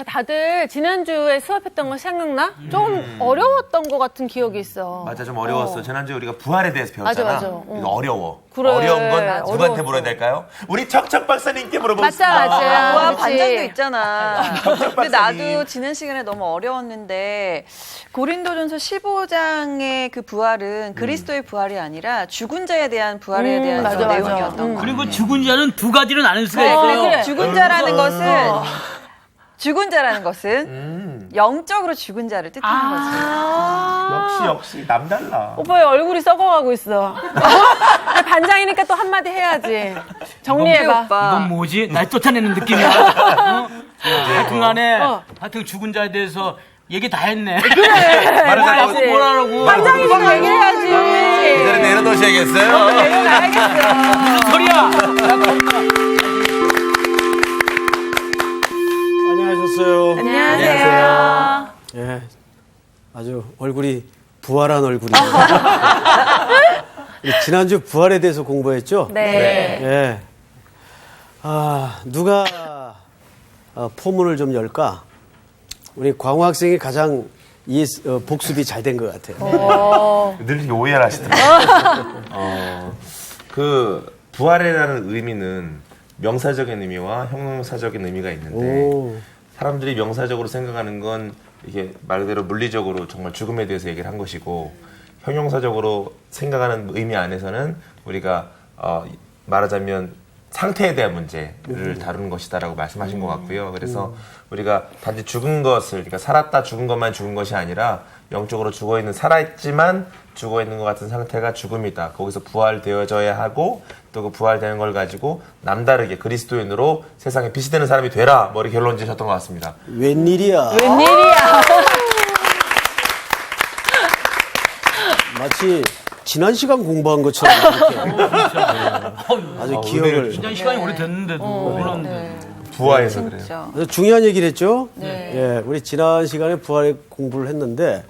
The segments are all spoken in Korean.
다들 지난주에 수업했던 거 생각나? 좀 어려웠던 것 같은 기억이 있어. 맞아, 좀 어려웠어. 지난주에 우리가 부활에 대해서 배웠잖아. 맞아. 이거 어려워. 그래. 어려운 건 누구한테 어려웠어. 물어야 될까요? 우리 척척 박사님께 물어봅시다. 맞아. 부활 그치. 반장도 있잖아. 척척 근데 박사님. 나도 지난 시간에 너무 어려웠는데 고린도전서 15장의 그 부활은 그리스도의 부활이 아니라 죽은 자에 대한 부활에 대한 맞아. 내용이었던 거. 그리고 죽은 자는 두 가지로 나눌 수가 그래, 있어요. 그래. 죽은 자라는 것은 영적으로 죽은 자를 뜻하는 거지. 역시 남달라. 오빠의 얼굴이 썩어가고 있어. 반장이니까 또 한마디 해야지. 정리해봐. 오빠. 이건 뭐지? 날 쫓아내는 느낌이야. 어? 하여튼간에 하여튼 죽은 자에 대해서 얘기 다 했네. 말하지. 뭐라고? 반장이니까 얘기해야지. 이 자리 내려놓으셔야겠어요? 내려놔야겠어. 무슨 소리야? 안녕하셨어요. 안녕하세요. 예, 아주 얼굴이 부활한 얼굴이에요. 지난주 부활에 대해서 공부했죠? 네. 예. 아, 누가 포문을 좀 열까? 우리 광호 학생이 가장 복습이 잘 된 것 같아요. 늘 이렇게 오해를 하시더라고요. 그 부활이라는 의미는 명사적인 의미와 형용사적인 의미가 있는데 오. 사람들이 명사적으로 생각하는 건 이게 말 그대로 물리적으로 정말 죽음에 대해서 얘기를 한 것이고 형용사적으로 생각하는 의미 안에서는 우리가 말하자면 상태에 대한 문제를 다루는 것이다라고 말씀하신 것 같고요. 그래서 우리가 단지 죽은 것을, 그러니까 살았다 죽은 것만 죽은 것이 아니라 영적으로 죽어있는, 살아있지만 죽어있는 것 같은 상태가 죽음이다. 거기서 부활되어져야 하고 또 그 부활되는 걸 가지고 남다르게 그리스도인으로 세상에 빛이 되는 사람이 되라. 뭐 이렇게 결론 지셨던 것 같습니다. 웬일이야. 웬일이야. 마치 지난 시간 공부한 것처럼 이렇게 아주 기억을. 진짜 시간이 오래됐는데도 몰랐는데. 부활해서 그래요. 진짜. 그래서 중요한 얘기를 했죠. 네. 예, 우리 지난 시간에 부활의 공부를 했는데,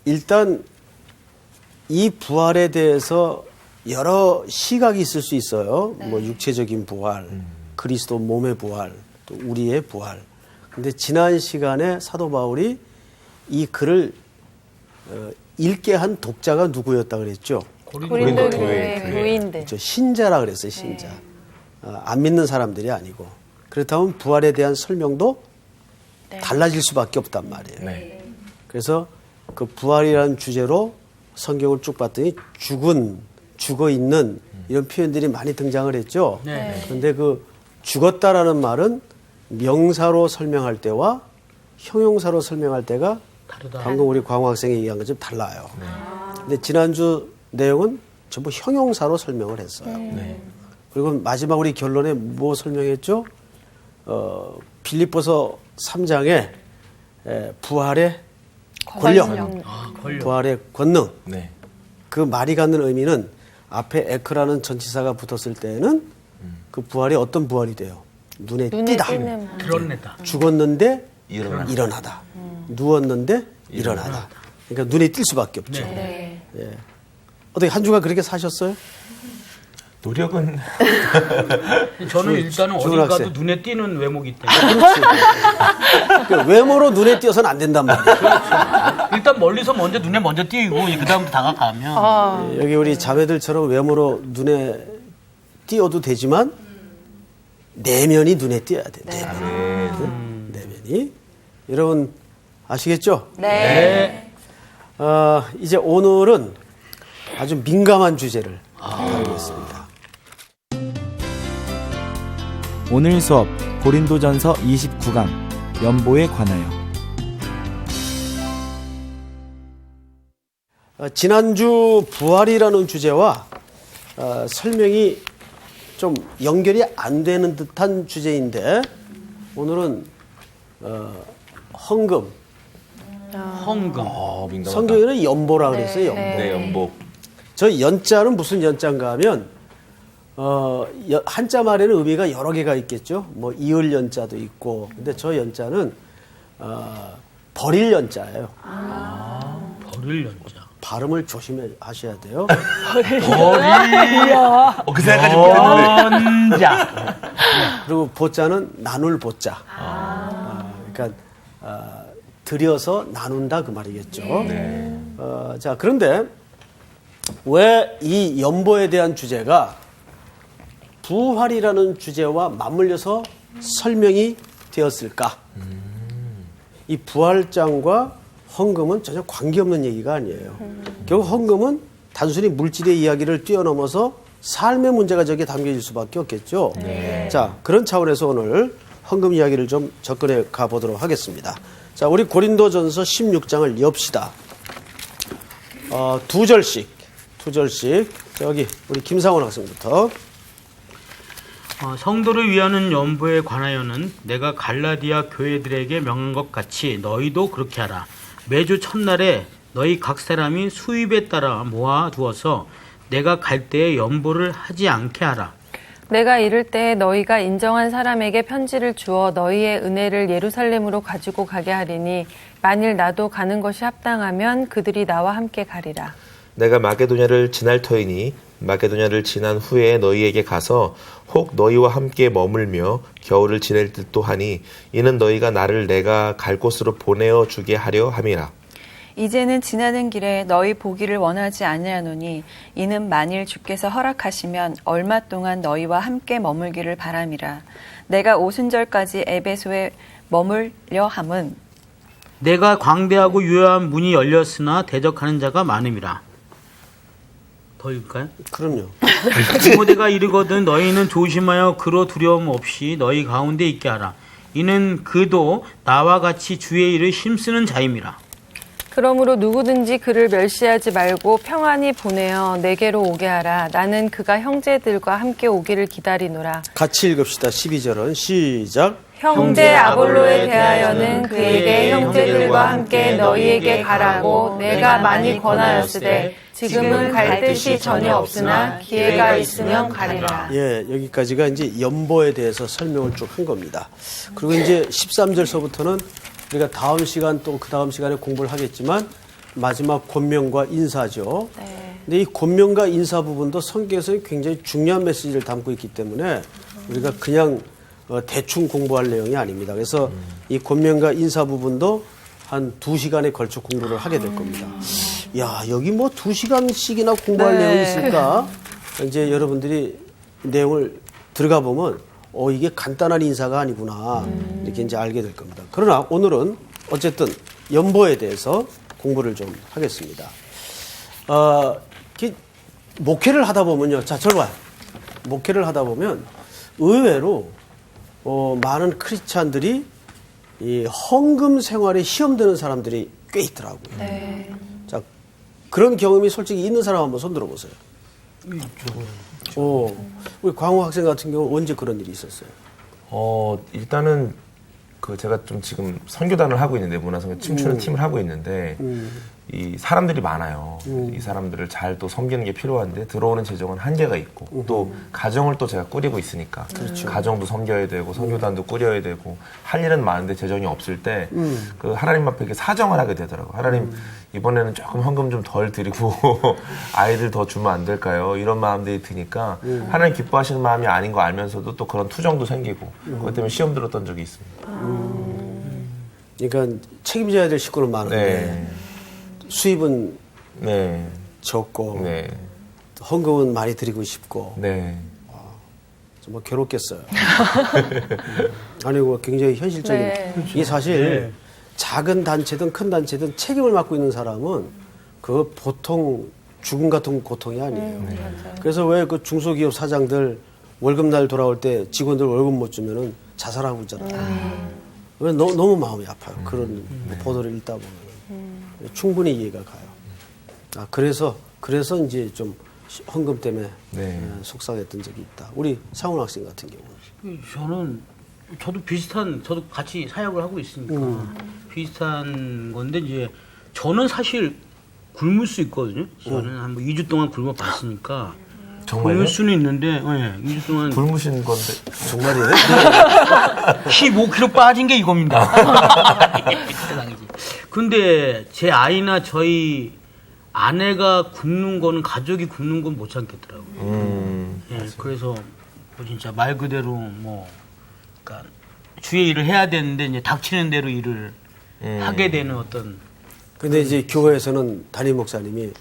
일단 이 부활에 대해서 여러 시각이 있을 수 있어요. 뭐 육체적인 부활, 그리스도 몸의 부활, 또 우리의 부활. 근데 지난 시간에 사도 바울이 이 글을 읽게 한 독자가 누구였다 그랬죠? 고린도 교회 교인들. 그렇죠. 신자라 그랬어요, 신자. 안 믿는 사람들이 아니고. 그렇다면 부활에 대한 설명도 달라질 수밖에 없단 말이에요. 네. 그래서 그 부활이라는 주제로 성경을 쭉 봤더니 죽어 있는 이런 표현들이 많이 등장을 했죠. 네. 그런데 그 죽었다라는 말은 명사로 설명할 때와 형용사로 설명할 때가 다르다. 방금 우리 광호 학생이 얘기한 것처럼 달라요. 근데 지난주 내용은 전부 형용사로 설명을 했어요. 그리고 마지막 우리 결론에 뭐 설명했죠? 빌립보서 3장에 부활의 권력, 부활의 권능. 네. 그 말이 갖는 의미는 앞에 에크라는 전치사가 붙었을 때는 그 부활이 어떤 부활이 돼요? 눈에 띄다. 드러냈다. 죽었는데 일어나. 일어나다. 누웠는데 일어나다. 그러니까 눈에 띌 수밖에 없죠. 네. 예. 어떻게 한 주간 그렇게 사셨어요? 노력은 저는 일단은 어딜 학생. 가도 눈에 띄는 외모기 때문에 그렇지. 그러니까 외모로 눈에 띄어서는 안 된단 말이에요. 일단 멀리서 먼저 눈에 띄고 그 다음부터 다가가면 여기 우리 자매들처럼 외모로 눈에 띄어도 되지만 내면이 눈에 띄어야 돼. 내면이. 여러분 아시겠죠? 네. 이제 오늘은 아주 민감한 주제를 다루겠습니다. 오늘 수업 고린도전서 29강 연보에 관하여. 지난주 부활이라는 주제와 설명이 좀 연결이 안 되는 듯한 주제인데 오늘은 헌금. 헌금. 민감하다. 성경에는 연보라 그랬어요. 연보. 네, 연복. 저 연자는 무슨 연자인가 하면 한자 말에는 의미가 여러 개가 있겠죠. 뭐 이을 연자도 있고. 근데 저 연자는 버릴 연자예요. 버릴 연자. 발음을 조심하셔야 돼요. 그 생각까지 못했는데. 연자. 그리고 보자는 나눌 보자. 그러니까 들여서 나눈다 그 말이겠죠. 자, 그런데 왜 이 연보에 대한 주제가 부활이라는 주제와 맞물려서 설명이 되었을까? 이 부활장과 헌금은 전혀 관계없는 얘기가 아니에요. 결국 헌금은 단순히 물질의 이야기를 뛰어넘어서 삶의 문제가 저기에 담겨질 수밖에 없겠죠. 자, 그런 차원에서 오늘 헌금 이야기를 좀 접근해 가보도록 하겠습니다. 자, 우리 고린도전서 16장을 엽시다. 두 절씩. 저기 우리 김상원 학생부터. 성도를 위하는 연보에 관하여는 내가 갈라디아 교회들에게 명한 것 같이 너희도 그렇게 하라. 매주 첫날에 너희 각 사람이 수입에 따라 모아두어서 내가 갈 때에 연보를 하지 않게 하라. 내가 이를 때 너희가 인정한 사람에게 편지를 주어 너희의 은혜를 예루살렘으로 가지고 가게 하리니 만일 나도 가는 것이 합당하면 그들이 나와 함께 가리라. 내가 마게도냐를 지날 터이니 마게도냐를 지난 후에 너희에게 가서 혹 너희와 함께 머물며 겨울을 지낼 듯도 하니 이는 너희가 나를 내가 갈 곳으로 보내어 주게 하려 함이라. 이제는 지나는 길에 너희 보기를 원하지 아니하노니 이는 만일 주께서 허락하시면 얼마 동안 너희와 함께 머물기를 바람이라. 내가 오순절까지 에베소에 머물려 함은 내가 광대하고 유효한 문이 열렸으나 대적하는 자가 많음이라. 더 읽을까요? 그럼요. 디모데가 이르거든 너희는 조심하여 그로 두려움 없이 너희 가운데 있게 하라. 이는 그도 나와 같이 주의 일을 힘쓰는 자임이라. 그러므로 누구든지 그를 멸시하지 말고 평안히 보내어 내게로 오게 하라. 나는 그가 형제들과 함께 오기를 기다리노라. 같이 읽읍시다. 12절은 시작. 형제 아볼로에 대하여는 그에게 형제들과 함께 너희에게 가라고 내가 많이 권하였으되 지금은 갈 뜻이 전혀 없으나 기회가 있으면 가리라. 예, 여기까지가 이제 연보에 대해서 설명을 쭉 한 겁니다. 그리고 이제 13절서부터는 우리가 다음 시간 또 그 다음 시간에 공부를 하겠지만 마지막 권명과 인사죠. 근데 이 권명과 인사 부분도 성경에서 굉장히 중요한 메시지를 담고 있기 때문에 우리가 그냥 대충 공부할 내용이 아닙니다. 그래서 이 권명과 인사 부분도 한 2시간에 걸쳐 공부를 하게 될 겁니다. 야, 여기 뭐 2시간씩이나 공부할 내용이 있을까? 이제 여러분들이 내용을 들어가 보면 이게 간단한 인사가 아니구나. 이렇게 이제 알게 될 겁니다. 그러나 오늘은 어쨌든 연보에 대해서 공부를 좀 하겠습니다. 목회를 하다 보면요. 자, 저리 와요. 목회를 하다 보면 의외로 많은 크리스찬들이 이 헌금 생활에 시험되는 사람들이 꽤 있더라고요. 자, 그런 경험이 솔직히 있는 사람 한번 손 들어보세요. 우리 광호 학생 같은 경우 언제 그런 일이 있었어요? 일단은 제가 좀 지금 선교단을 하고 있는데 문화선교 춤추는 팀을 하고 있는데 이 사람들이 많아요. 이 사람들을 잘 또 섬기는 게 필요한데 들어오는 재정은 한계가 있고 또 가정을 또 제가 꾸리고 있으니까 가정도 섬겨야 되고 선교단도 꾸려야 되고 할 일은 많은데 재정이 없을 때 그 하나님 앞에 이렇게 사정을 하게 되더라고요. 하나님 이번에는 조금 헌금 좀 덜 드리고 아이들 더 주면 안 될까요? 이런 마음들이 드니까 하나님 기뻐하시는 마음이 아닌 거 알면서도 또 그런 투정도 생기고 그것 때문에 시험 들었던 적이 있습니다. 그러니까 책임져야 될 식구는 많은데 수입은 적고 헌금은 많이 드리고 싶고 정말 괴롭겠어요. 아니고 굉장히 현실적인 이게 사실 작은 단체든 큰 단체든 책임을 맡고 있는 사람은 그거 보통 죽음 같은 고통이 아니에요. 그래서 왜 그 중소기업 사장들 월급날 돌아올 때 직원들 월급 못 주면은 자살하고 있잖아요. 너무 마음이 아파요. 그런 보도를 읽다 보면. 충분히 이해가 가요. 그래서 이제 좀 헌금 때문에 속상했던 적이 있다. 우리 상훈 학생 같은 경우는 저도 같이 사역을 하고 있으니까 비슷한 건데 이제 저는 사실 굶을 수 있거든요. 저는 한 2주 동안 굶어 봤으니까 정말요? 굶을 수는 있는데 2주 동안 굶으신 건데 정말이에요? 15kg 빠진 게 이겁니다. 근데 제 아이나 저희 아내가 굶는 거는 가족이 굶는 건 못 참겠더라고요. 그래서 진짜 말 그대로 뭐 그러니까 주의 일을 해야 되는데 이제 닥치는 대로 일을 하게 되는 어떤. 근데 이제 교회에서는 담임 목사님이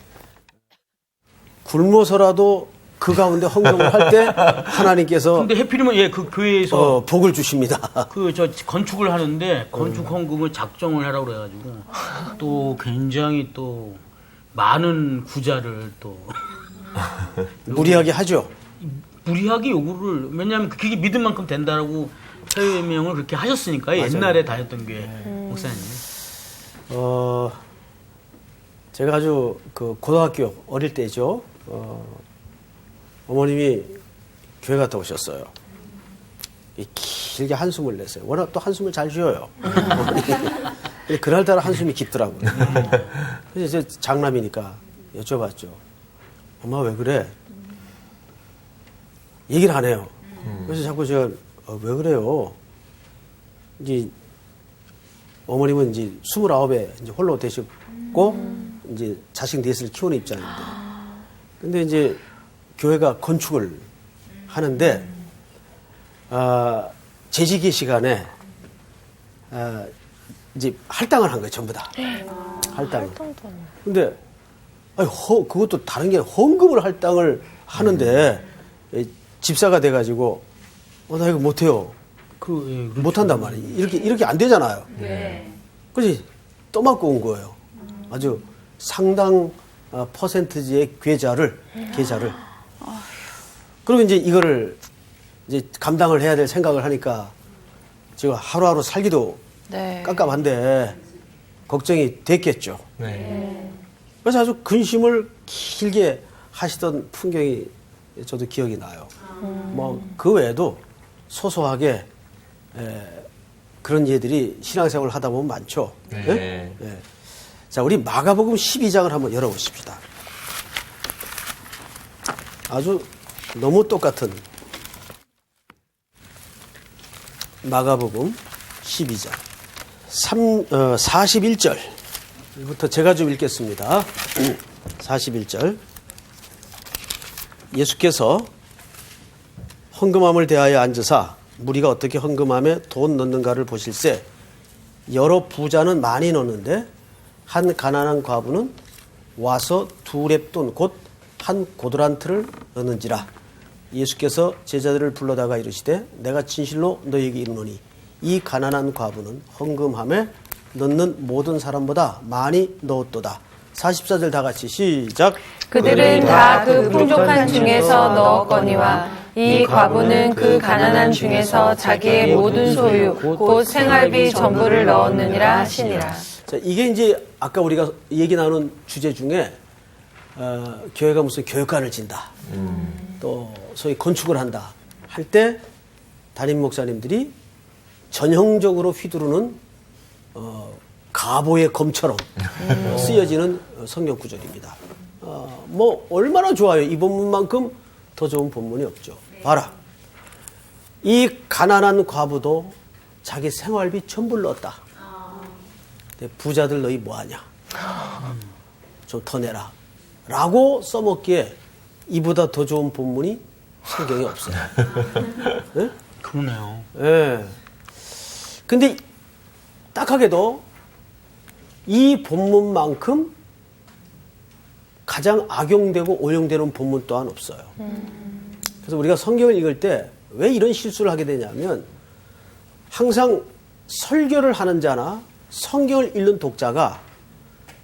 굶어서라도 그 가운데 헌금을 할 때 하나님께서 근데 해필이면 그 교회에서 복을 주십니다. 그 저 건축을 하는데 건축 헌금을 작정을 하라고 그래가지고 또 굉장히 또 많은 구자를 또 무리하게 하죠. 무리하게 요구를 왜냐하면 그게 믿을 만큼 된다라고 설명을 그렇게 하셨으니까 옛날에 다녔던 교회 목사님. 제가 아주 그 고등학교 어릴 때죠. 어머님이 교회 갔다 오셨어요. 길게 한숨을 내세요. 워낙 또 한숨을 잘 쉬어요. 근데 그날따라 한숨이 깊더라고요. 그래서 이제 장남이니까 여쭤봤죠. 엄마 왜 그래? 얘기를 안 해요. 그래서 자꾸 제가 왜 그래요? 이제 어머님은 이제 29에 이제 홀로 되셨고 이제 자식 넷을 키우는 입장인데. 근데 이제 교회가 건축을 하는데 재직의 시간에 이제 할당을 한 거예요, 전부 다. 할당을. 근데 그것도 다른 게 헌금을 할당을 하는데 집사가 돼가지고 나 이거 못해요. 그렇죠. 못한단 말이에요. 이렇게 안 되잖아요. 그래서 떠맡고 온 거예요. 아주 상당 퍼센트지의 계좌를. 그리고 이제 이거를 이제 감당을 해야 될 생각을 하니까 제가 하루하루 살기도 깜깜한데 걱정이 됐겠죠. 그래서 아주 근심을 길게 하시던 풍경이 저도 기억이 나요. 뭐 그 외에도 소소하게 그런 예들이 신앙생활을 하다 보면 많죠. 네? 네. 자, 우리 마가복음 12장을 한번 열어보십시다. 아주 너무 똑같은 마가복음 12장 41절부터 제가 좀 읽겠습니다. 41절 예수께서 헌금함을 대하여 앉으사 무리가 어떻게 헌금함에 돈 넣는가를 보실세 여러 부자는 많이 넣는데 한 가난한 과부는 와서 2렙돈 곧 한 고드란트를 넣는지라. 예수께서 제자들을 불러다가 이르시되 내가 진실로 너희에게 이르노니 이 가난한 과부는 헌금함에 넣는 모든 사람보다 많이 넣었도다. 44절 다 같이 시작. 그들은 다 그 풍족한 중에서 넣었거니와 이 과부는 그 가난한 중에서 자기의 모든 소유 곧 생활비 전부를 넣었느니라 하시니라. 자, 이게 이제 아까 우리가 얘기 나눈 주제 중에 교회가 무슨 교육관을 진다. 또 소위 건축을 한다. 할 때 담임 목사님들이 전형적으로 휘두르는 가보의 검처럼 쓰여지는 성경 구절입니다. 뭐 얼마나 좋아요. 이 본문만큼 더 좋은 본문이 없죠. 봐라. 이 가난한 과부도 자기 생활비 전부를 넣었다. 부자들 너희 뭐하냐. 좀 더 내라. 라고 써먹기에 이보다 더 좋은 본문이 성경에 없어요. 네? 그러네요. 네. 근데 딱하게도 이 본문만큼 가장 악용되고 오용되는 본문 또한 없어요. 그래서 우리가 성경을 읽을 때 왜 이런 실수를 하게 되냐면 항상 설교를 하는 자나 성경을 읽는 독자가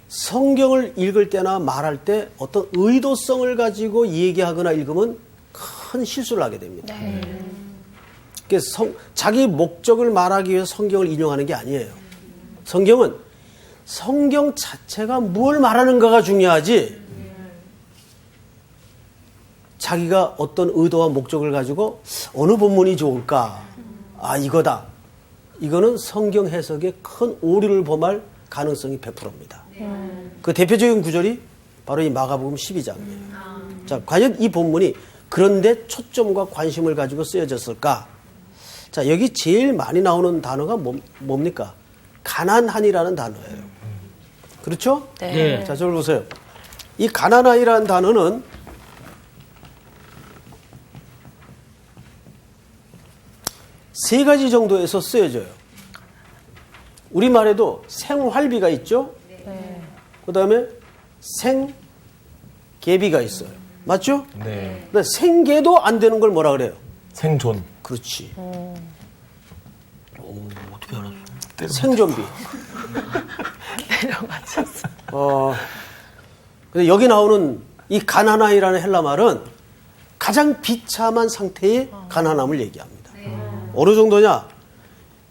성경을 읽을 때나 말할 때 어떤 의도성을 가지고 얘기하거나 읽으면 큰 실수를 하게 됩니다. 그래서 자기 목적을 말하기 위해서 성경을 인용하는 게 아니에요. 성경은 성경 자체가 뭘 말하는가가 중요하지 자기가 어떤 의도와 목적을 가지고 어느 본문이 좋을까? 이거다. 이거는 성경 해석에 큰 오류를 범할 가능성이 100%입니다. 그 대표적인 구절이 바로 이 마가복음 12장이에요. 자, 과연 이 본문이 그런데 초점과 관심을 가지고 쓰여졌을까? 자, 여기 제일 많이 나오는 단어가 뭡니까? 가난한이라는 단어예요. 그렇죠? 네. 자, 저를 보세요. 이 가난한이라는 단어는 세 가지 정도에서 쓰여져요. 우리말에도 생활비가 있죠? 그 다음에 생계비가 있어요. 맞죠? 네. 근데 생계도 안 되는 걸 뭐라 그래요? 생존. 그렇지. 어떻게 알았어? 생존비. 근데 여기 나오는 이 가난하이라는 헬라 말은 가장 비참한 상태의 가난함을 얘기합니다. 어느 정도냐?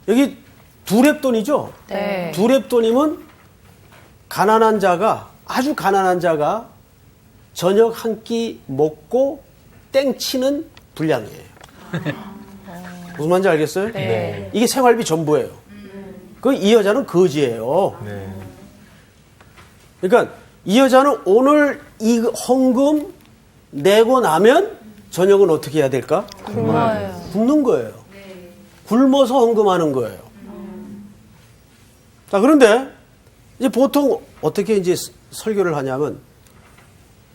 여기 두렙돈이죠? 네. 두렙돈이면 가난한 자가, 아주 가난한 자가 저녁 한 끼 먹고 땡치는 분량이에요. 무슨 말인지 알겠어요? 네. 이게 생활비 전부예요. 이 여자는 거지예요. 네. 그러니까 이 여자는 오늘 이 헌금 내고 나면 저녁은 어떻게 해야 될까? 굶어요. 굶는 거예요. 굶어서 헌금하는 거예요. 자, 그런데 이제 보통 어떻게 이제 설교를 하냐면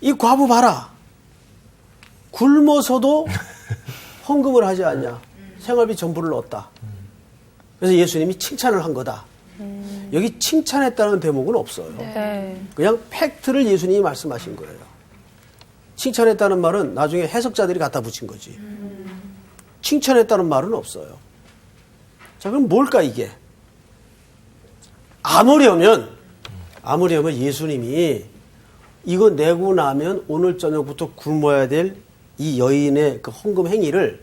이 과부 봐라. 굶어서도 헌금을 하지 않냐. 생활비 전부를 넣었다. 그래서 예수님이 칭찬을 한 거다. 여기 칭찬했다는 대목은 없어요. 네. 그냥 팩트를 예수님이 말씀하신 거예요. 칭찬했다는 말은 나중에 해석자들이 갖다 붙인 거지. 칭찬했다는 말은 없어요. 자, 그럼 뭘까 이게? 아무려면 예수님이 이거 내고 나면 오늘 저녁부터 굶어야 될 이 여인의 그 헌금 행위를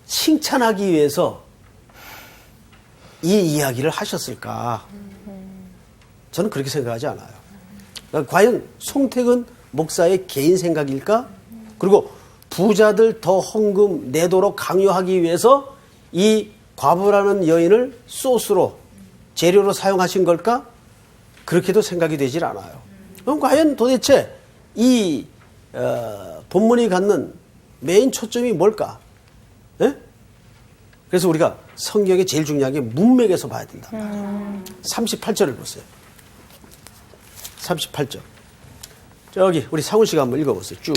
칭찬하기 위해서 이 이야기를 하셨을까? 저는 그렇게 생각하지 않아요. 그러니까 과연 송택은 목사의 개인 생각일까? 그리고 부자들 더 헌금 내도록 강요하기 위해서 이 과부라는 여인을 소스로, 재료로 사용하신 걸까? 그렇게도 생각이 되질 않아요. 그럼 과연 도대체 이 본문이 갖는 메인 초점이 뭘까? 예? 그래서 우리가 성경에 제일 중요한 게 문맥에서 봐야 된다. 38절을 보세요. 38절. 저기 우리 상훈 씨가 한번 읽어보세요. 쭉.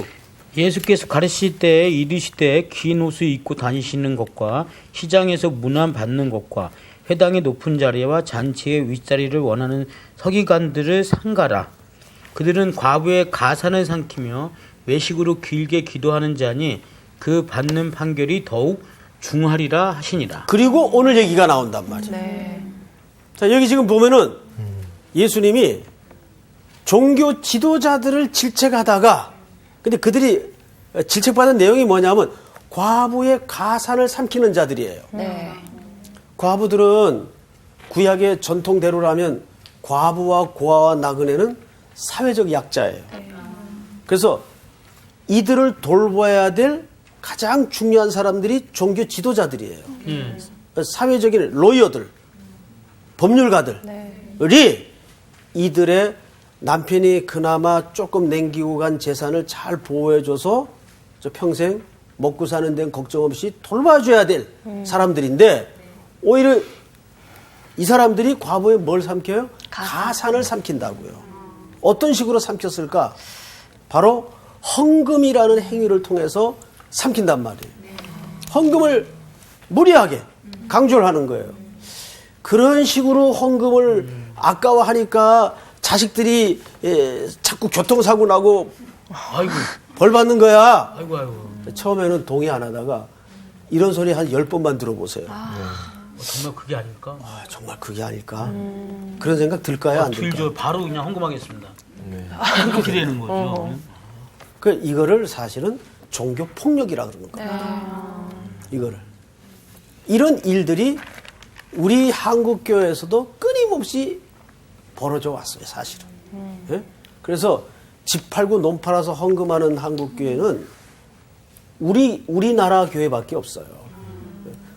예수께서 가르치실 때 이르시되 긴 옷을 입고 다니시는 것과 시장에서 문안 받는 것과 회당의 높은 자리와 잔치의 윗자리를 원하는 서기관들을 상가라. 그들은 과부의 가산을 삼키며 외식으로 길게 기도하는 자니 그 받는 판결이 더욱 중하리라 하시니라. 그리고 오늘 얘기가 나온단 말이에요. 네. 자, 여기 지금 보면은 예수님이 종교 지도자들을 질책하다가, 근데 그들이 질책받은 내용이 뭐냐면 과부의 가산을 삼키는 자들이에요. 네. 과부들은 구약의 전통대로라면 과부와 고아와 나그네는 사회적 약자예요. 그래서 이들을 돌봐야 될 가장 중요한 사람들이 종교 지도자들이에요. 사회적인 로이어들, 법률가들이 이들의 남편이 그나마 조금 남기고 간 재산을 잘 보호해줘서 저 평생 먹고 사는 데는 걱정 없이 돌봐줘야 될 사람들인데, 오히려 이 사람들이 과부에 뭘 삼켜요? 가산을 삼킨다고요. 어떤 식으로 삼켰을까? 바로 헌금이라는 행위를 통해서 삼킨단 말이에요. 헌금을 무리하게 강조를 하는 거예요. 그런 식으로 헌금을 아까워하니까 자식들이 자꾸 교통사고 나고 아이고, 벌 받는 거야. 아이고. 처음에는 동의 안 하다가 이런 소리 한 10번만 들어보세요. 정말 그게 아닐까? 아, 정말 그게 아닐까? 그런 생각 들까요? 안 들까요? 들죠. 바로 그냥 헌금하겠습니다. 그렇게 되는 거죠. 이거를 사실은 종교 폭력이라 그러는 거예요. 이거를. 이런 일들이 우리 한국 교회에서도 끊임없이 벌어져 왔어요, 사실은. 예? 그래서 집 팔고 논 팔아서 헌금하는 한국 교회는 우리나라 교회밖에 없어요.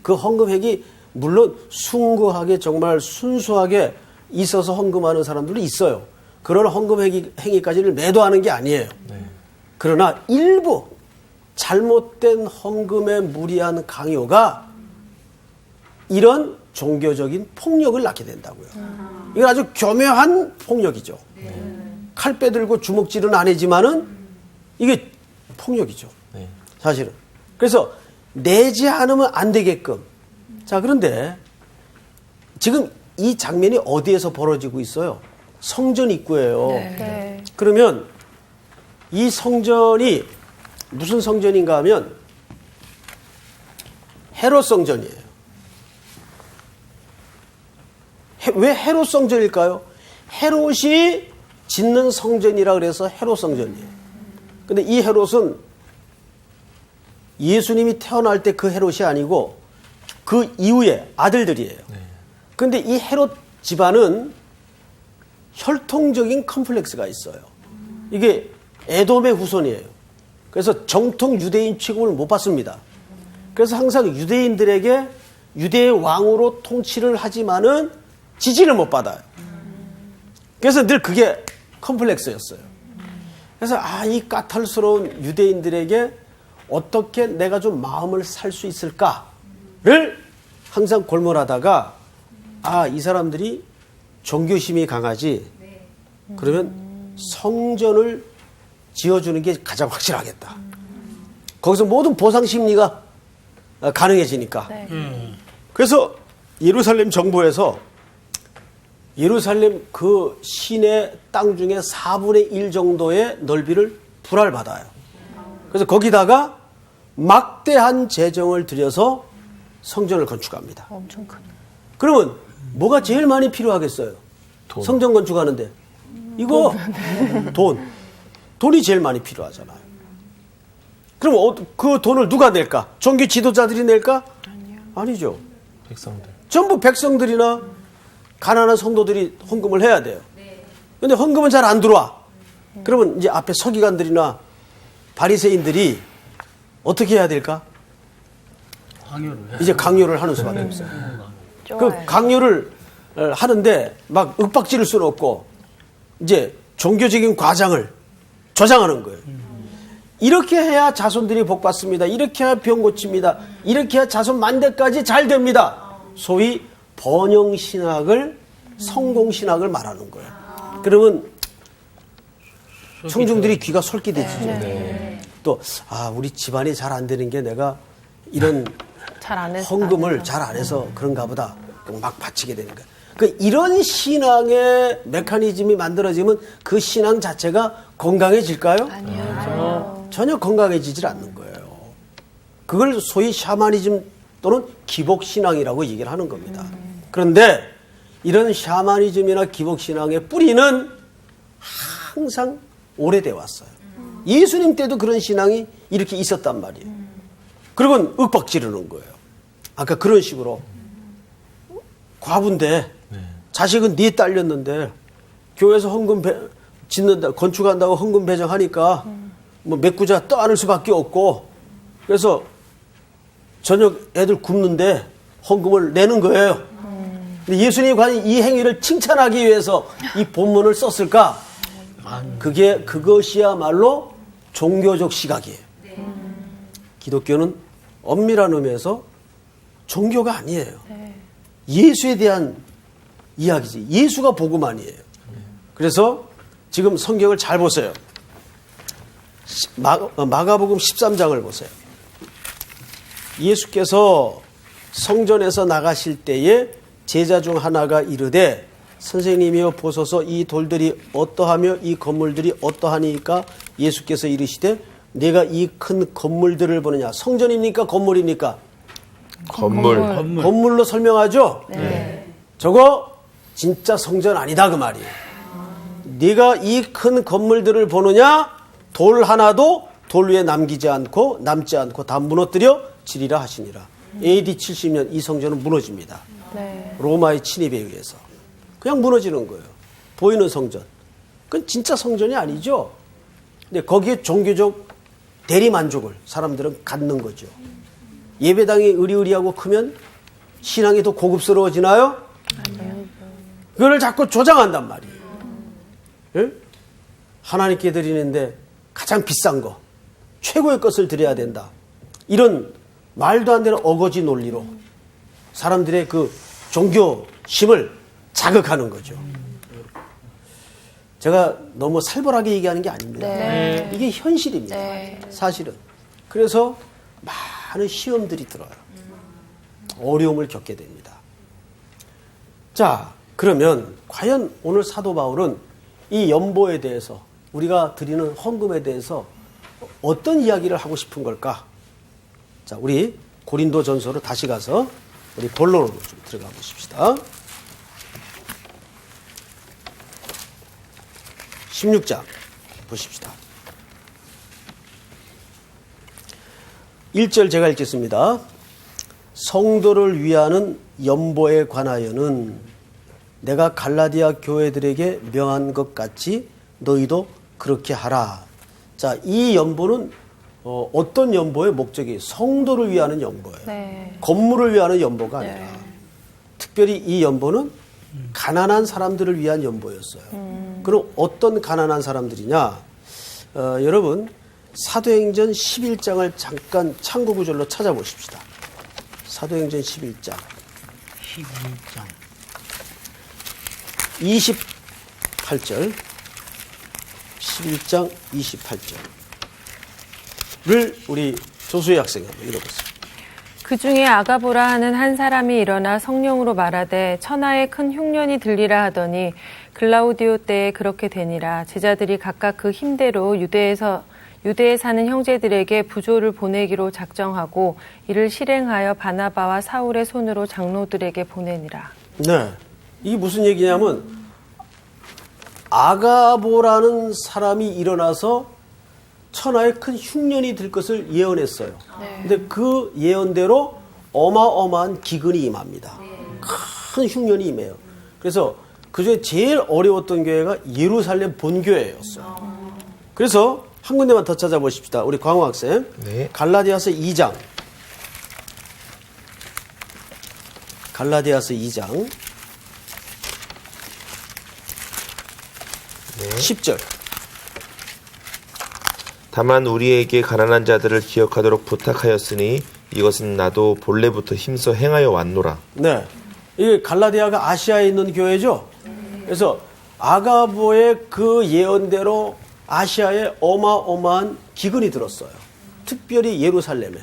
그 헌금액이 물론 숭고하게 정말 순수하게 있어서 헌금하는 사람들도 있어요. 그런 헌금 행위까지를 매도하는 게 아니에요. 그러나 일부 잘못된 헌금의 무리한 강요가 이런 종교적인 폭력을 낳게 된다고요. 이건 아주 교묘한 폭력이죠. 칼 빼들고 주먹질은 아니지만은 이게 폭력이죠. 사실은. 그래서 내지 않으면 안 되게끔. 자, 그런데 지금 이 장면이 어디에서 벌어지고 있어요? 성전 입구예요. 네. 그러면 이 성전이 무슨 성전인가 하면 헤롯 성전이에요. 왜 헤롯 성전일까요? 헤롯이 짓는 성전이라 그래서 헤롯 성전이에요. 근데 이 헤롯은 예수님이 태어날 때 그 헤롯이 아니고 그 이후에 아들들이에요. 근데 이 헤롯 집안은 혈통적인 컴플렉스가 있어요. 이게 에돔의 후손이에요. 그래서 정통 유대인 취급을 못 받습니다. 그래서 항상 유대인들에게 유대의 왕으로 통치를 하지만은 지지를 못 받아요. 그래서 늘 그게 컴플렉스였어요. 그래서 이 까탈스러운 유대인들에게 어떻게 내가 좀 마음을 살 수 있을까를 항상 골몰하다가 이 사람들이 종교심이 강하지. 그러면 성전을 지어주는 게 가장 확실하겠다. 거기서 모든 보상 심리가 가능해지니까. 그래서 예루살렘 정부에서 예루살렘 그 시내 땅 중에 4분의 1 정도의 넓이를 불알받아요. 그래서 거기다가 막대한 재정을 들여서 성전을 건축합니다. 엄청 큰. 그러면 뭐가 제일 많이 필요하겠어요? 돈. 성전 건축하는데. 이거 돈이 제일 많이 필요하잖아요. 그럼 그 돈을 누가 낼까? 종교 지도자들이 낼까? 아니죠. 백성들. 전부 백성들이나 가난한 성도들이 헌금을 해야 돼요. 근데 헌금은 잘 안 들어와. 그러면 이제 앞에 서기관들이나 바리새인들이 어떻게 해야 될까? 이제 강요를 하는 수밖에 없어요. 그 강요를 하는데 막 윽박지를 수는 없고 이제 종교적인 과장을 조장하는 거예요. 이렇게 해야 자손들이 복 받습니다. 이렇게 해야 병 고칩니다. 이렇게 해야 자손 만대까지 잘 됩니다. 소위 번영신학을 성공신학을 말하는 거예요. 그러면 청중들이 귀가 솔깃해지죠. 또 우리 집안이 잘 안 되는 게 내가 이런 잘 안 해서. 헌금을 잘 안 해서 그런가 보다. 막 바치게 되는 거예요. 이런 신앙의 메커니즘이 만들어지면 그 신앙 자체가 건강해질까요? 아니요. 전혀 건강해지질 않는 거예요. 그걸 소위 샤머니즘 또는 기복신앙이라고 얘기를 하는 겁니다. 그런데 이런 샤머니즘이나 기복신앙의 뿌리는 항상 오래돼 왔어요. 예수님 때도 그런 신앙이 이렇게 있었단 말이에요. 그리고 윽박 지르는 거예요. 아까 그런 식으로 과부인데 자식은 네 딸렸는데 교회에서 헌금 짓는다 건축한다고 헌금 배정하니까 뭐 메꾸자 떠안을 수밖에 없고 그래서 저녁 애들 굶는데 헌금을 내는 거예요. 근데 예수님이 과연 이 행위를 칭찬하기 위해서 이 본문을 썼을까? 그것이야말로 종교적 시각이에요. 기독교는 엄밀한 의미에서 종교가 아니에요. 예수에 대한 이야기지. 예수가 복음만이에요. 그래서 지금 성경을 잘 보세요. 마가복음 13장을 보세요. 예수께서 성전에서 나가실 때에 제자 중 하나가 이르되 선생님이여 보소서 이 돌들이 어떠하며 이 건물들이 어떠하니까 예수께서 이르시되 내가 이 큰 건물들을 보느냐. 성전입니까? 건물입니까? 건물로 설명하죠? 네. 저거 진짜 성전 아니다 그 말이에요. 네가 이 큰 건물들을 보느냐? 돌 하나도 돌 위에 남지 않고 다 무너뜨려 지리라 하시니라. AD 70년 이 성전은 무너집니다. 네. 로마의 침입에 의해서. 그냥 무너지는 거예요. 보이는 성전. 그건 진짜 성전이 아니죠. 근데 거기에 종교적 대리만족을 사람들은 갖는 거죠. 예배당이 의리의리하고 크면 신앙이 더 고급스러워지나요? 아니요. 그걸 자꾸 조장한단 말이에요. 예? 하나님께 드리는데 가장 비싼 거, 최고의 것을 드려야 된다. 이런 말도 안 되는 어거지 논리로 사람들의 그 종교심을 자극하는 거죠. 제가 너무 살벌하게 얘기하는 게 아닙니다. 네. 이게 현실입니다. 네. 사실은. 그래서 많은 시험들이 들어요. 어려움을 겪게 됩니다. 자, 그러면 과연 오늘 사도 바울은 이 연보에 대해서 우리가 드리는 헌금에 대해서 어떤 이야기를 하고 싶은 걸까? 자, 우리 고린도 전서로 다시 가서 우리 본론으로 좀 들어가 보십시다. 16장 보십시다. 1절 제가 읽겠습니다. 성도를 위하는 연보에 관하여는 내가 갈라디아 교회들에게 명한 것 같이 너희도 그렇게 하라. 자, 이 연보는 어떤 연보의 목적이 성도를 위하는 연보예요. 네. 건물을 위하는 연보가 아니라 특별히 이 연보는 가난한 사람들을 위한 연보였어요. 그럼 어떤 가난한 사람들이냐? 여러분 사도행전 11장을 잠깐 참고 구절로 찾아보십시다. 사도행전 11장 28절 11장 28절을 우리 조수의 학생이 한번 읽어보세요. 그 중에 아가보라 하는 한 사람이 일어나 성령으로 말하되 천하에 큰 흉년이 들리라 하더니 글라우디오 때에 그렇게 되니라. 제자들이 각각 그 힘대로 유대에 사는 형제들에게 부조를 보내기로 작정하고 이를 실행하여 바나바와 사울의 손으로 장로들에게 보내니라. 네, 이게 무슨 얘기냐면 아가보라는 사람이 일어나서 천하에 큰 흉년이 들 것을 예언했어요. 근데 그 예언대로 어마어마한 기근이 임합니다. 큰 흉년이 임해요. 그래서 그중에 제일 어려웠던 교회가 예루살렘 본교회였어요. 그래서 한 군데만 더 찾아보십시다. 우리 광호 학생. 네. 갈라디아서 2장. 갈라디아서 2장. 10절. 다만 우리에게 가난한 자들을 기억하도록 부탁하였으니 이것은 나도 본래부터 힘써 행하여 왔노라. 네. 이 갈라디아가 아시아에 있는 교회죠. 그래서 아가보의 그 예언대로 아시아에 어마어마한 기근이 들었어요. 특별히 예루살렘에.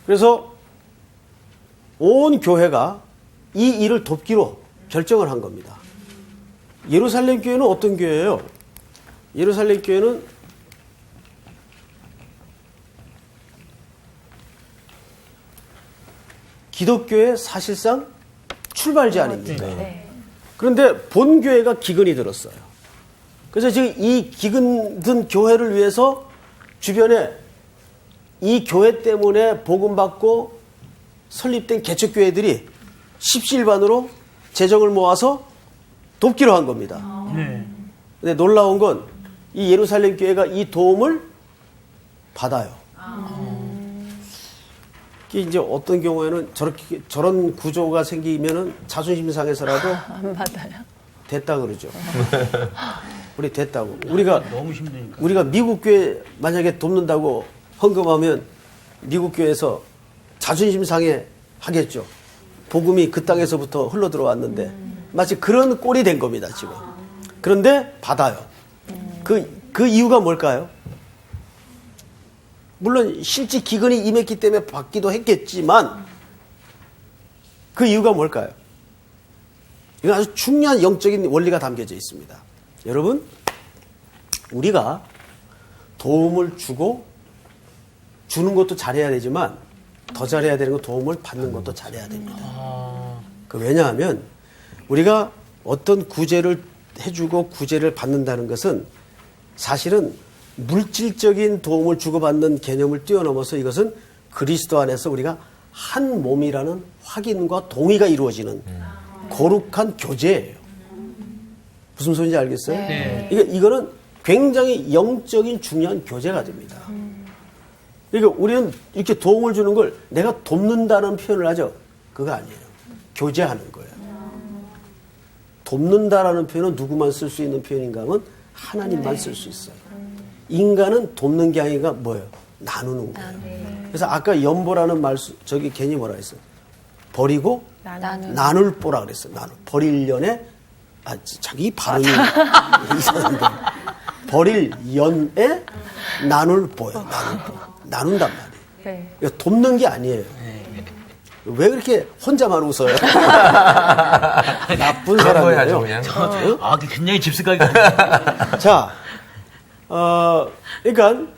그래서 온 교회가 이 일을 돕기로 결정을 한 겁니다. 예루살렘 교회는 어떤 교회예요? 예루살렘 교회는 기독교의 사실상 출발지 아닙니까? 그런데 본교회가 기근이 들었어요. 그래서 지금 이 기근 든 교회를 위해서 주변에 이 교회 때문에 복음받고 설립된 개척교회들이 십시일반으로 재정을 모아서 돕기로 한 겁니다. 근데 놀라운 건 이 예루살렘 교회가 이 도움을 받아요. 이제 어떤 경우에는 저런 구조가 생기면은 자존심 상해서라도 안 받아요. 됐다 그러죠. 우리 됐다고. 우리가 너무 힘드니까. 우리가 미국 교회 만약에 돕는다고 헌금하면 미국 교회에서 자존심 상해 하겠죠. 복음이 그 땅에서부터 흘러 들어왔는데 마치 그런 꼴이 된 겁니다, 지금. 그런데 받아요. 그 이유가 뭘까요? 물론 실제 기근이 임했기 때문에 받기도 했겠지만 그 이유가 뭘까요? 이건 아주 중요한 영적인 원리가 담겨져 있습니다. 여러분, 우리가 도움을 주는 것도 잘해야 되지만 더 잘해야 되는 건 도움을 받는 것도 잘해야 됩니다. 왜냐하면 우리가 어떤 구제를 해주고 구제를 받는다는 것은 사실은 물질적인 도움을 주고받는 개념을 뛰어넘어서 이것은 그리스도 안에서 우리가 한 몸이라는 확인과 동의가 이루어지는 거룩한 교제예요. 무슨 소리인지 알겠어요? 네. 이거는 굉장히 영적인 중요한 교제가 됩니다. 그러니까 우리는 이렇게 도움을 주는 걸 내가 돕는다는 표현을 하죠. 그거 아니에요. 교제하는 거예요. 돕는다라는 표현은 누구만 쓸 수 있는 표현인가 하면 하나님만 쓸 수 있어요. 인간은 돕는 게 아니라 뭐예요? 나누는 거예요. 그래서 아까 연보라는 저기 괜히 뭐라 했어요? 버리고 나눌 보라 그랬어요. 버릴년에 자기 발음이 이상한데 버릴 연에 나눌 보예요. 나눈단 말이에요. 네. 이거 돕는 게 아니에요. 왜 그렇게 혼자만 웃어요? 나쁜 그런 거에 아주 사람이에요. 그냥. 아, 굉장히 집스까지. 자, 그러니까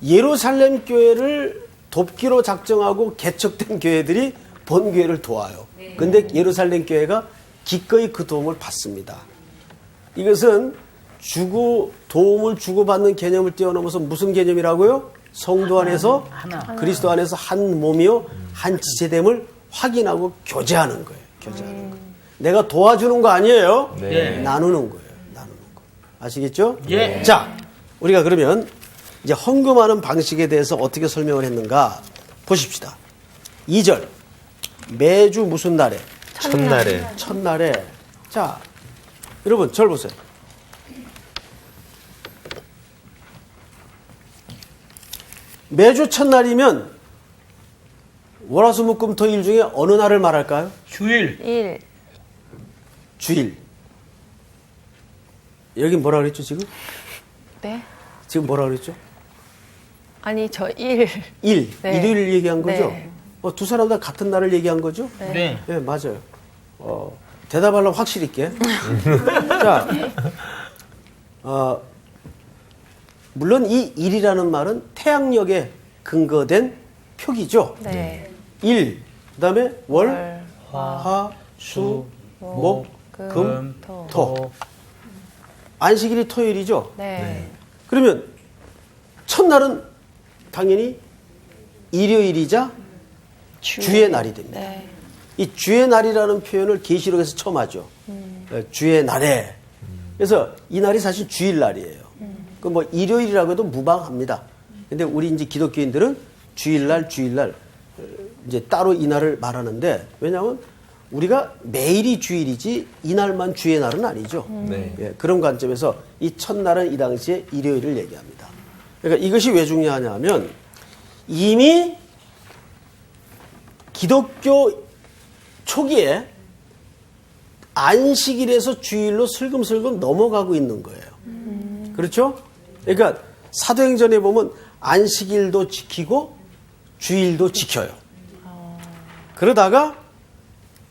예루살렘 교회를 돕기로 작정하고 개척된 교회들이 본 교회를 도와요. 근데 예루살렘 교회가 기꺼이 그 도움을 받습니다. 이것은 도움을 주고받는 개념을 뛰어넘어서 무슨 개념이라고요? 성도 안에서 그리스도 안에서 한 몸이요 한 지체됨을 확인하고 교제하는 거예요. 교제하는 거. 내가 도와주는 거 아니에요. 네. 나누는 거예요. 나누는 거. 아시겠죠? 예. 자, 우리가 그러면 이제 헌금하는 방식에 대해서 어떻게 설명을 했는가 보십시다. 2절. 매주 무슨 날에? 첫날에. 첫날에. 자, 여러분 절 보세요. 매주 첫날이면 월화수목금토일 중에 어느 날을 말할까요? 주일. 1. 주일. 여기 뭐라 그랬죠 지금? 네. 지금 뭐라 그랬죠? 아니, 저 1. 일. 네. 일요일 얘기한 거죠? 네. 두 사람 다 같은 날을 얘기한 거죠? 네. 네, 맞아요. 대답하려면 확실히 있게. 자, 물론 이 일이라는 말은 태양력에 근거된 표기죠. 네. 일, 그 다음에 월, 월, 화, 수, 목, 금, 토. 토. 안식일이 토요일이죠. 네. 그러면 첫날은 당연히 일요일이자 주의 날이 됩니다. 네. 이 주의 날이라는 표현을 계시록에서 처음 하죠. 주의 날에. 그래서 이 날이 사실 주일 날이에요. 그 뭐 일요일이라고 해도 무방합니다. 근데 우리 이제 기독교인들은 주일날 이제 따로 이 날을 말하는데 왜냐하면 우리가 매일이 주일이지 이 날만 주의 날은 아니죠. 네. 예, 그런 관점에서 이 첫날은 이 당시에 일요일을 얘기합니다. 그러니까 이것이 왜 중요하냐면 이미 기독교 초기에 안식일에서 주일로 슬금슬금 넘어가고 있는 거예요. 그렇죠? 그러니까 사도행전에 보면 안식일도 지키고 주일도 지켜요. 그러다가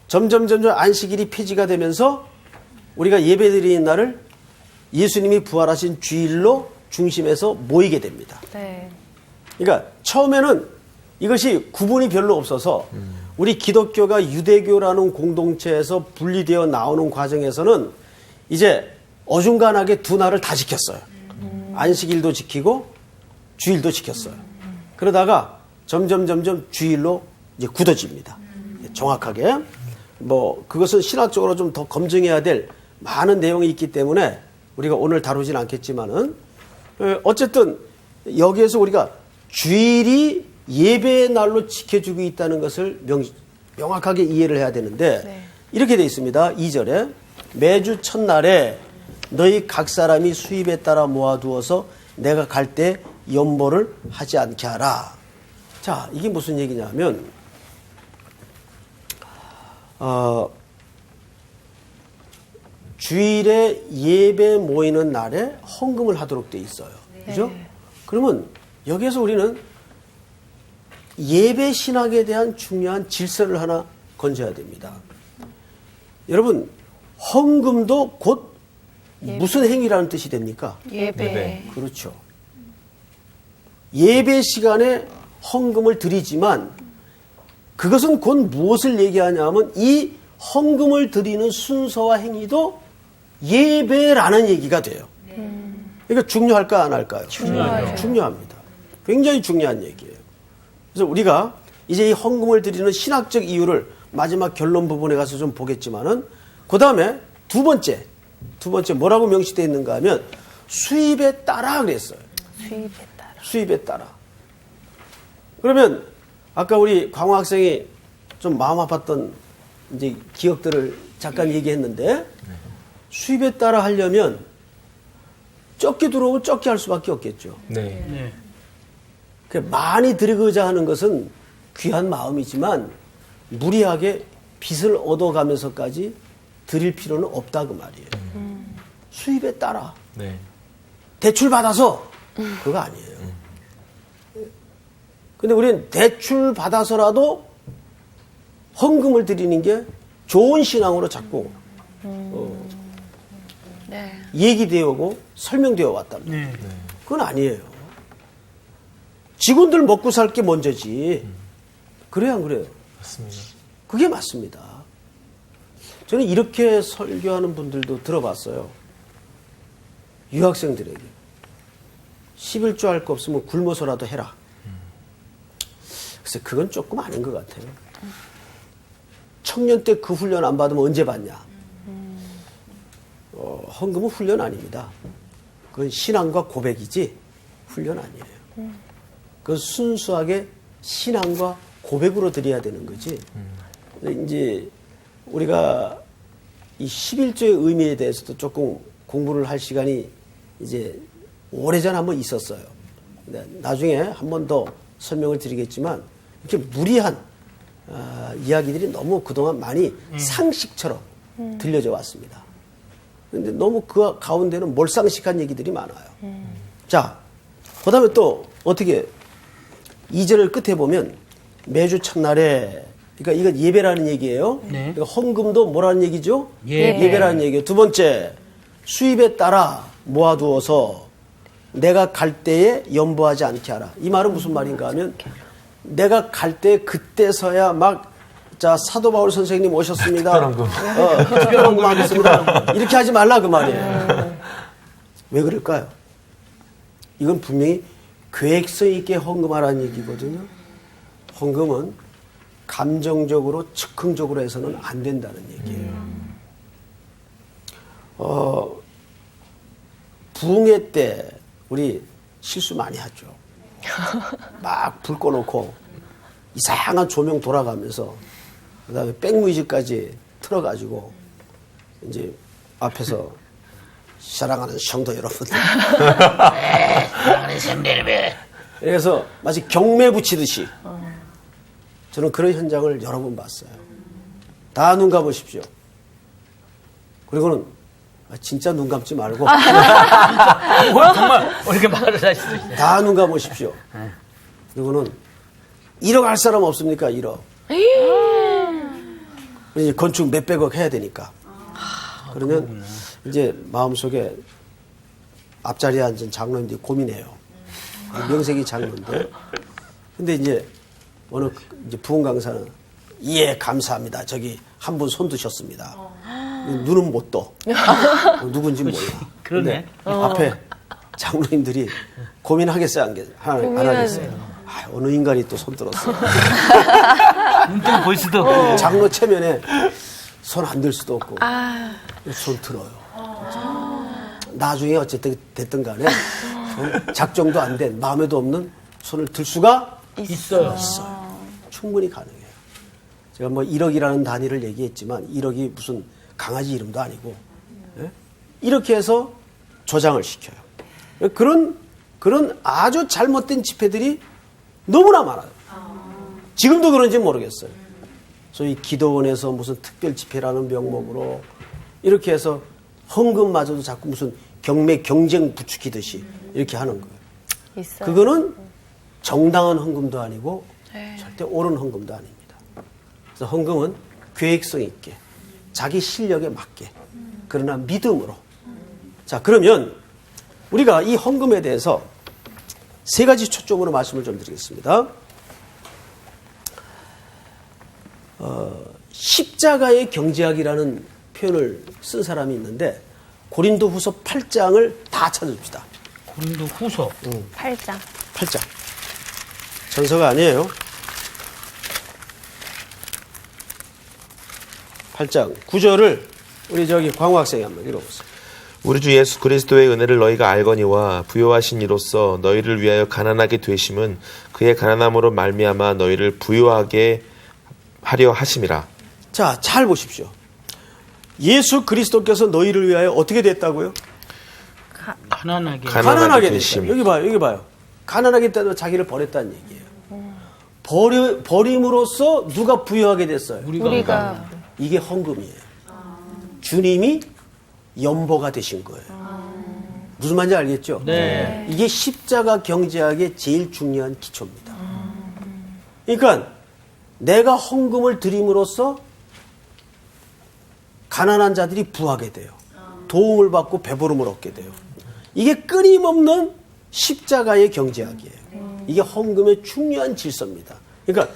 점점 안식일이 폐지가 되면서 우리가 예배드리는 날을 예수님이 부활하신 주일로 중심에서 모이게 됩니다. 네. 그러니까 처음에는 이것이 구분이 별로 없어서 우리 기독교가 유대교라는 공동체에서 분리되어 나오는 과정에서는 이제 어중간하게 두 날을 다 지켰어요. 안식일도 지키고 주일도 지켰어요. 그러다가 점점 주일로 이제 굳어집니다. 정확하게. 뭐 그것은 신학적으로 좀 더 검증해야 될 많은 내용이 있기 때문에 우리가 오늘 다루진 않겠지만은 어쨌든 여기에서 우리가 주일이 예배의 날로 지켜주고 있다는 것을 명확하게 이해를 해야 되는데 네. 이렇게 되어 있습니다. 2절에 매주 첫날에 너희 각 사람이 수입에 따라 모아두어서 내가 갈 때 연보를 하지 않게 하라. 자, 이게 무슨 얘기냐면 주일에 예배 모이는 날에 헌금을 하도록 돼 있어요. 그죠? 그러면 여기에서 우리는 예배 신학에 대한 중요한 질서를 하나 건져야 됩니다. 여러분, 헌금도 곧 무슨 행위라는 뜻이 됩니까? 예배. 그렇죠. 예배 시간에 헌금을 드리지만 그것은 곧 무엇을 얘기하냐면 이 헌금을 드리는 순서와 행위도 예배라는 얘기가 돼요. 그러니까 중요할까 안 할까요? 중요하죠. 중요합니다. 굉장히 중요한 얘기예요. 그래서 우리가 이제 이 헌금을 드리는 신학적 이유를 마지막 결론 부분에 가서 좀 보겠지만은 그 다음에 두 번째 뭐라고 명시되어 있는가 하면 수입에 따라 그랬어요. 수입에 따라. 수입에 따라. 그러면 아까 우리 광호 학생이 좀 마음 아팠던 이제 기억들을 잠깐 얘기했는데 수입에 따라 하려면 적게 들어오면 적게 할 수밖에 없겠죠. 네. 네. 많이 드리고자 하는 것은 귀한 마음이지만 무리하게 빚을 얻어가면서까지 드릴 필요는 없다 그 말이에요. 수입에 따라 대출 받아서 그거 아니에요. 근데 우리는 대출 받아서라도 헌금을 드리는 게 좋은 신앙으로 자꾸 얘기되어 오고 설명되어 왔답니다. 네. 그건 아니에요. 직원들 먹고 살 게 먼저지. 그래요, 안 그래요? 맞습니다. 그게 맞습니다. 저는 이렇게 설교하는 분들도 들어봤어요. 유학생들에게 11조 할 거 없으면 굶어서라도 해라. 글쎄 그건 조금 아닌 것 같아요. 청년 때 그 훈련 안 받으면 언제 받냐. 헌금은 훈련 아닙니다. 그건 신앙과 고백이지 훈련 아니에요. 그건 순수하게 신앙과 고백으로 드려야 되는 거지. 이제 우리가 이 11조의 의미에 대해서도 조금 공부를 할 시간이 이제 오래전 한번 있었어요. 근데 나중에 한 번 더 설명을 드리겠지만 이렇게 무리한 이야기들이 너무 그동안 많이 상식처럼 들려져 왔습니다. 그런데 너무 그 가운데는 몰상식한 얘기들이 많아요. 자, 그 다음에 또 어떻게 2절을 끝에 보면 매주 첫날에 그러니까 이건 예배라는 얘기예요. 네. 그러니까 헌금도 뭐라는 얘기죠? 예배. 예배라는 얘기예요. 두 번째, 수입에 따라 모아두어서 내가 갈 때에 연보하지 않게 하라. 이 말은 무슨 말인가 하면 내가 갈 때 그때서야 막 자 사도 바울 선생님 오셨습니다. 특별한 헌금 하겠습니다. 이렇게 하지 말라 그 말이에요. 왜 그럴까요? 이건 분명히 계획성 있게 헌금하라는 얘기거든요. 헌금은 감정적으로 즉흥적으로 해서는 안 된다는 얘기예요. 부흥회 때 우리 실수 많이 하죠. 막 불 꺼놓고 이상한 조명 돌아가면서 그다음에 백뮤직까지 틀어가지고 이제 앞에서 사랑하는 성도 여러분들 그래서 마치 경매 붙이듯이 저는 그런 현장을 여러 번 봤어요. 다 눈 감으십시오. 그리고는 진짜 눈 감지 말고 정말 이렇게 말을 하시죠. 다 눈 감으십시오. 그리고는 1억 할 사람 없습니까? 1억. 이제 건축 몇백억 해야 되니까. 그러면 이제 마음속에 앞자리에 앉은 장로님들이 고민해요. 명색이 장로인데. 근데 이제 어느 이제 부흥 강사는 예 감사합니다. 저기 한 분 손 드셨습니다. 눈은 못 떠. 누군지 몰라. 그러네. 앞에 장로님들이 고민하겠어요, 안 하겠어요? 아, 어느 인간이 또 손 들었어. 눈뜨고 볼 수도 없고. 장로 체면에 손 안 들 수도 없고 손 들어요. 나중에 어쨌든 됐든 간에 작정도 안 된 마음에도 없는 손을 들 수가 있어요. 충분히 가능해요. 제가 뭐 1억이라는 단위를 얘기했지만 1억이 무슨 강아지 이름도 아니고 예? 이렇게 해서 조장을 시켜요. 그런 아주 잘못된 집회들이 너무나 많아요. 지금도 그런지 모르겠어요. 소위 기도원에서 무슨 특별 집회라는 명목으로 이렇게 해서 헌금마저도 자꾸 무슨 경쟁 부추기듯이 이렇게 하는 거예요. 있어요. 그거는 정당한 헌금도 아니고 절대 옳은 헌금도 아닙니다. 그래서 헌금은 계획성 있게 자기 실력에 맞게 그러나 믿음으로. 자, 그러면 우리가 이 헌금에 대해서 세 가지 초점으로 말씀을 좀 드리겠습니다. 십자가의 경제학이라는 표현을 쓴 사람이 있는데 고린도후서 8장을 다 찾아줍시다. 고린도후서 8장. 8장. 전서가 아니에요. 8장 9절을 우리 저기 광호 학생이 한번 읽어보세요. 우리 주 예수 그리스도의 은혜를 너희가 알거니와 부요하신 이로써 너희를 위하여 가난하게 되심은 그의 가난함으로 말미암아 너희를 부요하게 하려 하심이라. 자, 잘 보십시오. 예수 그리스도께서 너희를 위하여 어떻게 됐다고요? 가난하게. 가난하게 되심. 됐다. 여기 봐요. 가난하게 됐다고 자기를 버렸다는 얘기예요. 버림으로써 누가 부유하게 됐어요? 우리가 이게 헌금이에요. 주님이 연보가 되신 거예요. 무슨 말인지 알겠죠? 네. 이게 십자가 경제학의 제일 중요한 기초입니다. 그러니까 내가 헌금을 드림으로써 가난한 자들이 부하게 돼요. 도움을 받고 배부름을 얻게 돼요. 이게 끊임없는 십자가의 경제학이에요. 이게 헌금의 중요한 질서입니다. 그러니까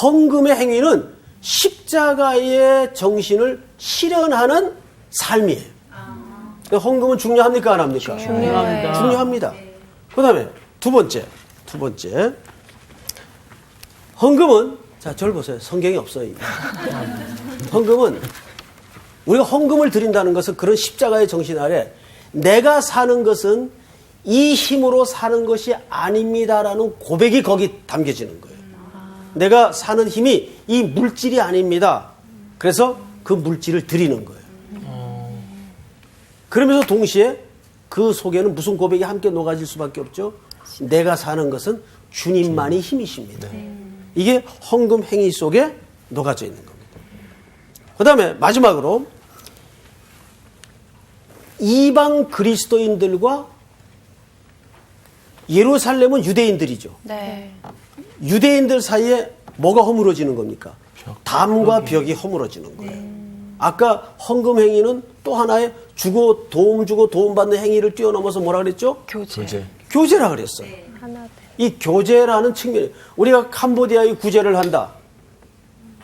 헌금의 행위는 십자가의 정신을 실현하는 삶이에요. 그러니까 헌금은 중요합니까? 안 합니까? 중요합니다. 그 다음에 두 번째. 헌금은, 자, 저를 보세요. 성경이 없어요. 헌금은, 우리가 헌금을 드린다는 것은 그런 십자가의 정신 아래 내가 사는 것은 이 힘으로 사는 것이 아닙니다라는 고백이 거기 담겨지는 거예요. 내가 사는 힘이 이 물질이 아닙니다. 그래서 그 물질을 드리는 거예요. 그러면서 동시에 그 속에는 무슨 고백이 함께 녹아질 수밖에 없죠? 내가 사는 것은 주님만이 힘이십니다. 이게 헌금 행위 속에 녹아져 있는 겁니다. 그 다음에 마지막으로 이방 그리스도인들과 예루살렘은 유대인들이죠. 네. 유대인들 사이에 뭐가 허물어지는 겁니까? 담과 벽이 허물어지는 거예요. 아까 헌금 행위는 또 하나의 도움 주고 도움 받는 행위를 뛰어넘어서 뭐라 그랬죠? 교제라 그랬어요. 이 교제라는 측면, 우리가 캄보디아의 구제를 한다.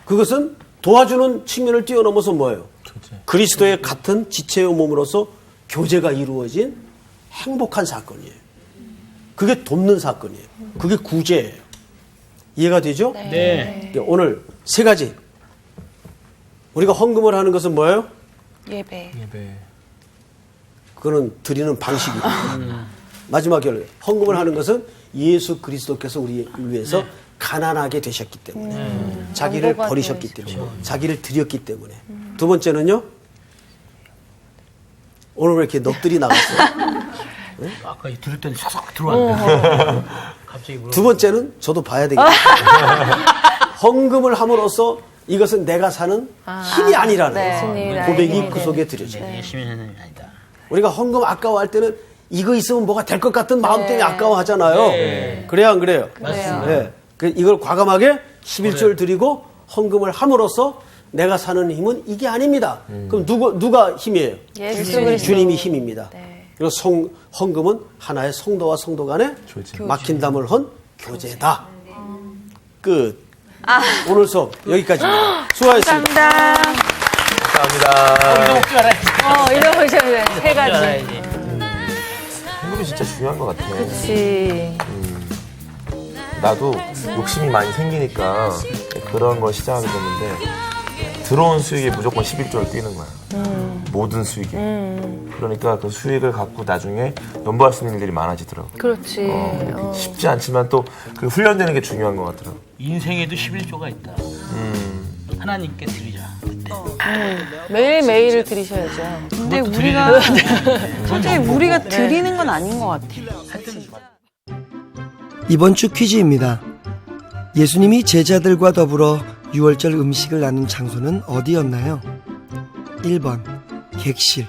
그것은 도와주는 측면을 뛰어넘어서 뭐예요? 그리스도의 같은 지체의 몸으로서 교제가 이루어진 행복한 사건이에요. 그게 돕는 사건이에요. 그게 구제예요. 이해가 되죠? 네. 오늘 세 가지. 우리가 헌금을 하는 것은 뭐예요? 예배. 그거는 드리는 방식이고. 마지막 결론. 헌금을 하는 것은 예수 그리스도께서 우리를 위해서 가난하게 되셨기 때문에. 자기를 버리셨기 때문에. 자기를 드렸기 때문에. 두 번째는요. 오늘 왜 이렇게 넋들이 나갔어요? 네? 아까 들을 때는 싹싹 들어왔는데 갑자기 두 번째는 저도 봐야 되겠다. 헌금을 함으로써 이것은 내가 사는 힘이 아니라는 고백이 그 속에 들여져요. 열심히 하는 게 아니다. 우리가 헌금 아까워할 때는 이거 있으면 뭐가 될 것 같은 마음 때문에 아까워하잖아요. 그래요, 안 그래요? 맞습니다. 네. 이걸 과감하게 11조를 드리고 헌금을 함으로써 내가 사는 힘은 이게 아닙니다. 그럼 누가 힘이에요? 예수 그리스도. 주님이 힘입니다. 그리고 헌금은 하나의 성도와 성도 간의 막힌 담을 헌 교제다. 끝. 오늘 수업 여기까지입니다. 수고하셨습니다. 감사합니다. 이러면 세 가지. 헌금이 진짜 중요한 것 같아. 그치. 나도 욕심이 많이 생기니까 그런 걸 시작하게 됐는데 들어온 수익에 무조건 11조를 뛰는 거야. 모든 수익에. 그러니까 그 수익을 갖고 나중에 넘버할 수 있는 일들이 많아지더라고. 그렇지. 쉽지 않지만 또 그 훈련되는 게 중요한 것 같더라고. 인생에도 11조가 있다. 하나님께 드리자. 그때. 매일매일을 드리셔야죠. 근데 우리가 선생님 우리가 드리는 건 아닌 것 같아요. 이번 주 퀴즈입니다. 예수님이 제자들과 더불어 유월절 음식을 나눈 장소는 어디였나요? 1번 객실,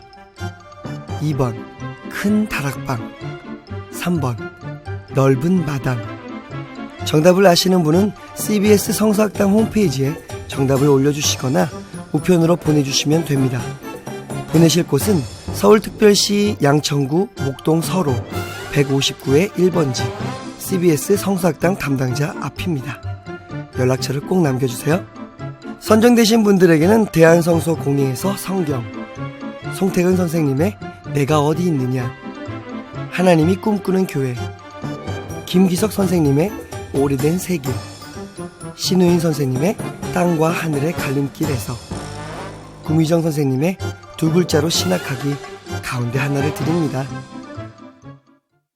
2번 큰 다락방, 3번 넓은 마당. 정답을 아시는 분은 CBS 성서학당 홈페이지에 정답을 올려주시거나 우편으로 보내주시면 됩니다. 보내실 곳은 서울특별시 양천구 목동 서로 159의 1번지 CBS 성서학당 담당자 앞입니다. 연락처를 꼭 남겨주세요. 선정되신 분들에게는 대한성서공회에서 성경, 송태근 선생님의 내가 어디 있느냐, 하나님이 꿈꾸는 교회, 김기석 선생님의 오래된 세계, 신우인 선생님의 땅과 하늘의 갈림길에서, 구미정 선생님의 두 글자로 신학하기 가운데 하나를 드립니다.